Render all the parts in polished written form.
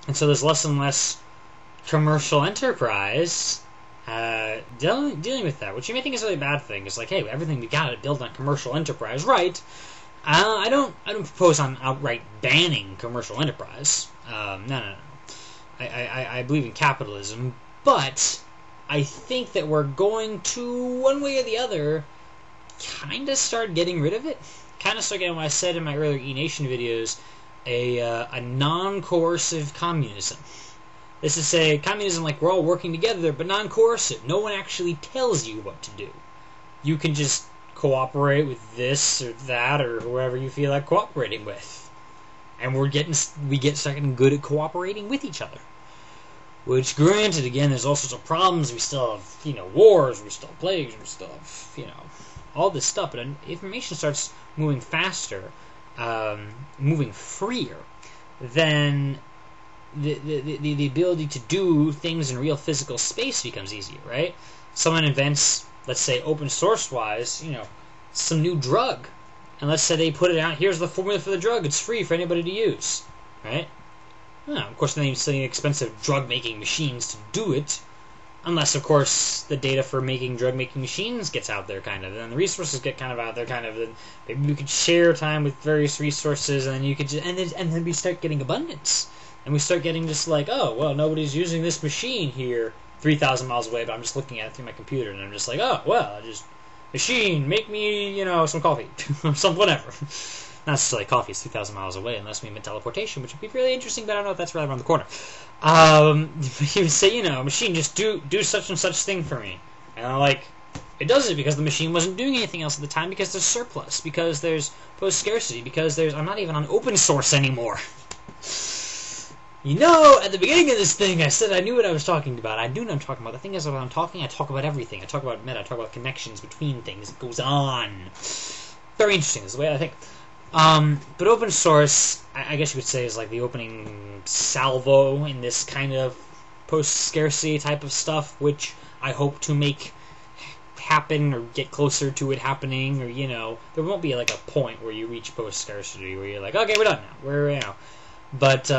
And so there's less and less commercial enterprise dealing with that, which you may think is a really bad thing. It's like, hey, everything we got to build on commercial enterprise, right? I don't propose on outright banning commercial enterprise. No. I believe in capitalism, but I think that we're going to, one way or the other, kind of start getting rid of it. Kind of start getting what I said in my earlier E-Nation videos, a non-coercive communism. This is say communism like we're all working together, but non-coercive. No one actually tells you what to do. You can just cooperate with this or that or whoever you feel like cooperating with. And we get starting good at cooperating with each other. Which, granted, again, there's all sorts of problems. We still have, wars, we still have plagues, we still have, all this stuff. But information starts moving faster, moving freer, then the ability to do things in real physical space becomes easier, right? Someone invents, let's say, open source-wise, some new drug. And let's say they put it out, here's the formula for the drug, it's free for anybody to use, right? Of course, they need still need expensive drug-making machines to do it, unless, of course, the data for making drug-making machines gets out there, kind of, and the resources get kind of out there, kind of, and maybe we could share time with various resources, and then you could and then we start getting abundance, and we start getting just like, oh, well, nobody's using this machine here 3,000 miles away, but I'm just looking at it through my computer, and I'm just like, oh, well, machine, make me, some coffee, or some whatever. Not necessarily coffee, it's 2,000 miles away, unless we invent teleportation, which would be really interesting, but I don't know if that's right around the corner. You would say, machine, just do such and such thing for me. And I'm like, it does it because the machine wasn't doing anything else at the time, because there's surplus, because there's post-scarcity, because I'm not even on open source anymore. At the beginning of this thing, I said I knew what I was talking about. I do know what I'm talking about. The thing is, when I'm talking, I talk about everything. I talk about meta, I talk about connections between things. It goes on. Very interesting, is the way I think. But open source, I guess you could say, is like the opening salvo in this kind of post-scarcity type of stuff, which I hope to make happen or get closer to it happening, or, there won't be like a point where you reach post-scarcity where you're like, okay, we're done now. We're, But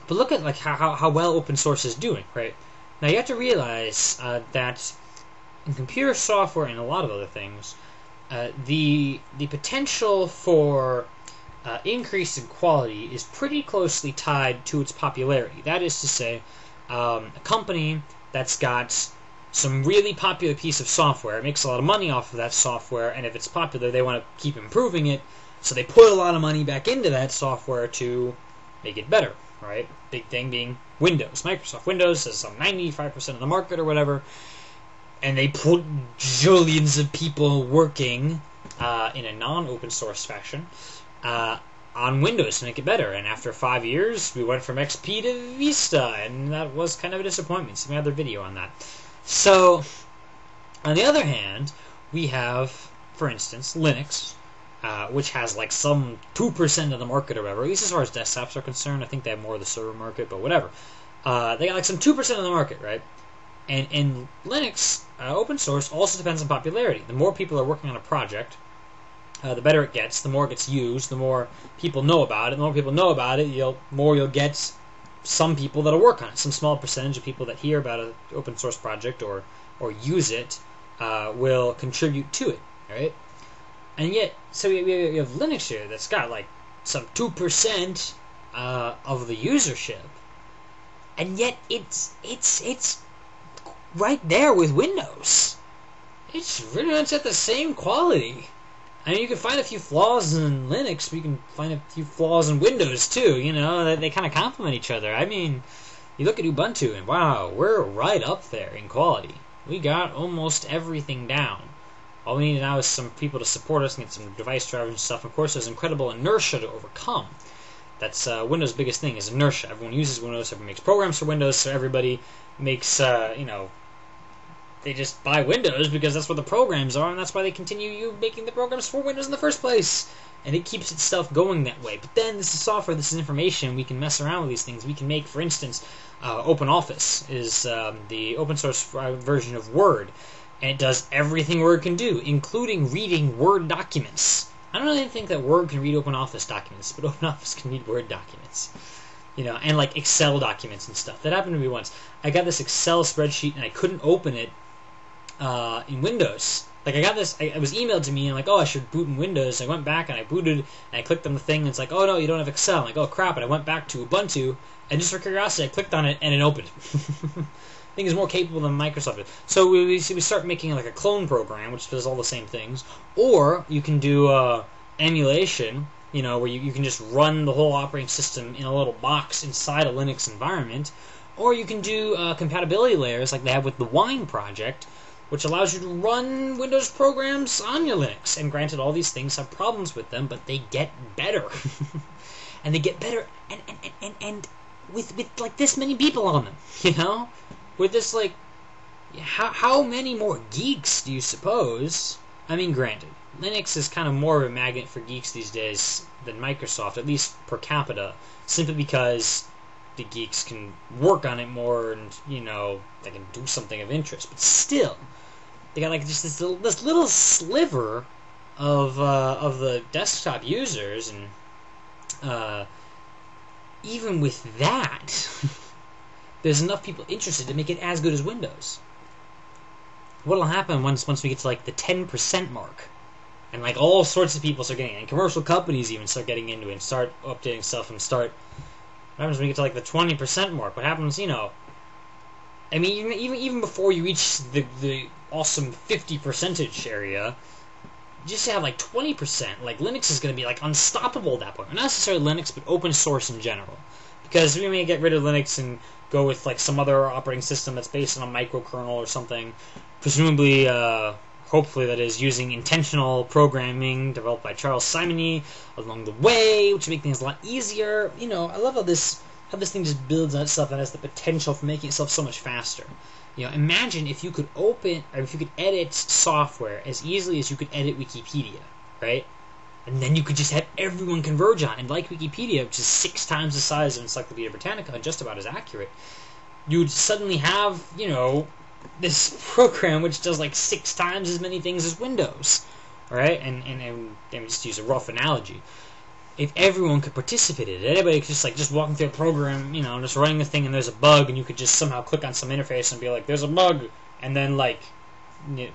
look at like how well open source is doing, right? Now you have to realize that in computer software and a lot of other things, the potential for increase in quality is pretty closely tied to its popularity. That is to say, a company that's got some really popular piece of software makes a lot of money off of that software, and if it's popular, they want to keep improving it, so they put a lot of money back into that software to make it better. Right? Big thing being Windows. Microsoft Windows has some 95% of the market or whatever, and they put jillions of people working in a non-open source fashion on Windows to make it better. And after 5 years, we went from XP to Vista, and that was kind of a disappointment. See my other video on that. So, on the other hand, we have, for instance, Linux, which has like some 2% of the market or whatever, at least as far as desktops are concerned. I think they have more of the server market, but whatever. They got like some 2% of the market, right? And Linux, open source, also depends on popularity. The more people are working on a project, the better it gets, the more it gets used, the more people know about it. The more people know about it, more you'll get some people that'll work on it. Some small percentage of people that hear about an open source project or use it will contribute to it, right? And yet, so you have Linux here that's got like some 2% of the usership, and yet it's right there with Windows. It's pretty much at the same quality. I mean, you can find a few flaws in Linux, but you can find a few flaws in Windows too. They kind of complement each other. I mean, you look at Ubuntu, and wow, we're right up there in quality. We got almost everything down. All we need now is some people to support us and get some device drivers and stuff. Of course, there's incredible inertia to overcome. That's Windows' biggest thing, is inertia. Everyone uses Windows, everyone makes programs for Windows, so everybody makes, they just buy Windows because that's what the programs are, and that's why they continue making the programs for Windows in the first place. And it keeps its stuff going that way. But then this is software, this is information, we can mess around with these things. We can make, for instance, OpenOffice is the open source version of Word. And it does everything Word can do, including reading Word documents. I don't really think that Word can read OpenOffice documents, but OpenOffice can read Word documents. and like Excel documents and stuff. That happened to me once. I got this Excel spreadsheet and I couldn't open it in Windows. Like I got this, it was emailed to me and like, oh, I should boot in Windows. I went back and I booted and I clicked on the thing and it's like, oh no, you don't have Excel. I'm like, oh crap, and I went back to Ubuntu and just for curiosity I clicked on it and it opened. I think it's more capable than Microsoft is. So we start making like a clone program which does all the same things, or you can do emulation, where you can just run the whole operating system in a little box inside a Linux environment, or you can do compatibility layers like they have with the Wine project, which allows you to run Windows programs on your Linux. And granted, all these things have problems with them, but they get better. And they get better and with like this many people on them, With this, like, how many more geeks do you suppose? I mean, granted, Linux is kind of more of a magnet for geeks these days than Microsoft, at least per capita, simply because the geeks can work on it more and, they can do something of interest. But still, they got, like, just this little sliver of the desktop users, and even with that... there's enough people interested to make it as good as Windows. What'll happen once we get to like the 10% mark, and like all sorts of people start getting it, and commercial companies even start getting into it and start updating stuff and start. What happens when we get to like the 20% mark? What happens? I mean, even before you reach the awesome 50% area, just to have like 20%, like Linux is going to be like unstoppable at that point. Not necessarily Linux, but open source in general. Because we may get rid of Linux and go with like some other operating system that's based on a microkernel or something, presumably, hopefully that is using intentional programming developed by Charles Simonyi along the way, which make things a lot easier. I love how this thing just builds on itself and has the potential for making itself so much faster. Imagine if you could edit software as easily as you could edit Wikipedia, right? And then you could just have everyone converge on it. And like Wikipedia, which is 6 times the size of Encyclopedia Britannica and just about as accurate, you'd suddenly have, this program which does like 6 times as many things as Windows. Right? And just to use a rough analogy. If everyone could participate in it, anybody could just walking through a program, just running the thing and there's a bug, and you could just somehow click on some interface and be like, there's a bug, and then like... and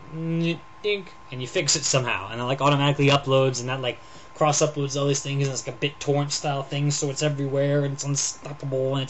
you fix it somehow, and it like automatically uploads, and that like cross uploads all these things, and it's like a BitTorrent style thing, so it's everywhere and it's unstoppable and it's